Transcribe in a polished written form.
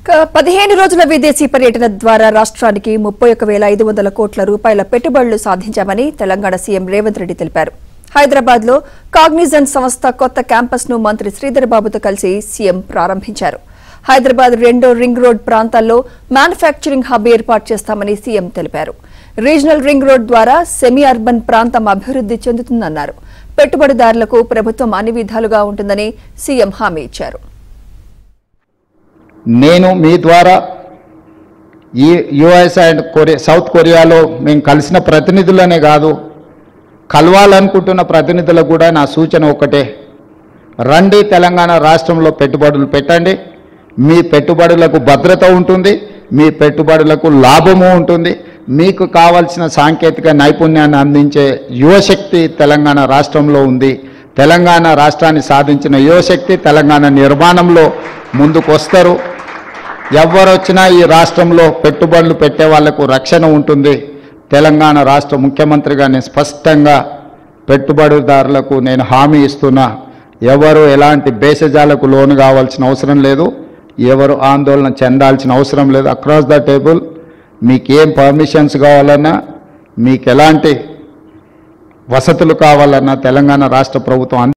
15 రోజుల విదేశీ పర్యటన ద్వారా రాష్ట్రానికి 31,500 కోట్ల రూపాయల పెట్టుబడులు సాధించామని తెలంగాణ సీఎం రేవంత్ రెడ్డి తెలిపారు. హైదరాబాద్ లో కాగ్నిజెంట్ సంస్థ కొత్త క్యాంపస్ ను మంత్రి శ్రీధర్ బాబుతో కలిసి సీఎం ప్రారంభించారు. హైదరాబాద్ రెండో రింగ్ రోడ్ ప్రాంతాల్లో మ్యానుఫ్యాక్చరింగ్ హబ్ ఏర్పాటు చేస్తామని సీఎం తెలిపారు. రీజనల్ రింగ్ రోడ్ ద్వారా సెమీ అర్బన్ ప్రాంతం అభివృద్ధి చెందుతుందన్నారు. పెట్టుబడిదారులకు ప్రభుత్వం అన్ని విధాలుగా ఉంటుందని సీఎం హామీ ఇచ్చారు. నేను మీ ద్వారా ఈ యుఎస్ అండ్ సౌత్ కొరియాలో మేము కలిసిన ప్రతినిధులనే కాదు, కలవాలనుకుంటున్న ప్రతినిధులకు కూడా నా సూచన ఒకటే: రండి, తెలంగాణ రాష్ట్రంలో పెట్టుబడులు పెట్టండి. మీ పెట్టుబడులకు భద్రత ఉంటుంది, మీ పెట్టుబడులకు లాభము ఉంటుంది. మీకు కావాల్సిన సాంకేతిక నైపుణ్యాన్ని అందించే యువశక్తి తెలంగాణ రాష్ట్రంలో ఉంది. తెలంగాణ రాష్ట్రాన్ని సాధించిన యువశక్తి తెలంగాణ నిర్మాణంలో ముందుకు వస్తారు. ఎవరు వచ్చినా ఈ రాష్ట్రంలో పెట్టుబడులు పెట్టే వాళ్లకు రక్షణ ఉంటుంది. తెలంగాణ రాష్ట్ర ముఖ్యమంత్రిగా నేను స్పష్టంగా పెట్టుబడిదారులకు నేను హామీ ఇస్తున్నా. ఎవరు ఎలాంటి భేషజాలకు లోను కావాల్సిన అవసరం లేదు, ఎవరు ఆందోళన చెందాల్సిన అవసరం లేదు. అక్రాస్ ద టేబుల్ మీకేం పర్మిషన్స్ కావాలన్నా, మీకు ఎలాంటి వసతులు కావాలన్నా తెలంగాణ రాష్ట్ర ప్రభుత్వం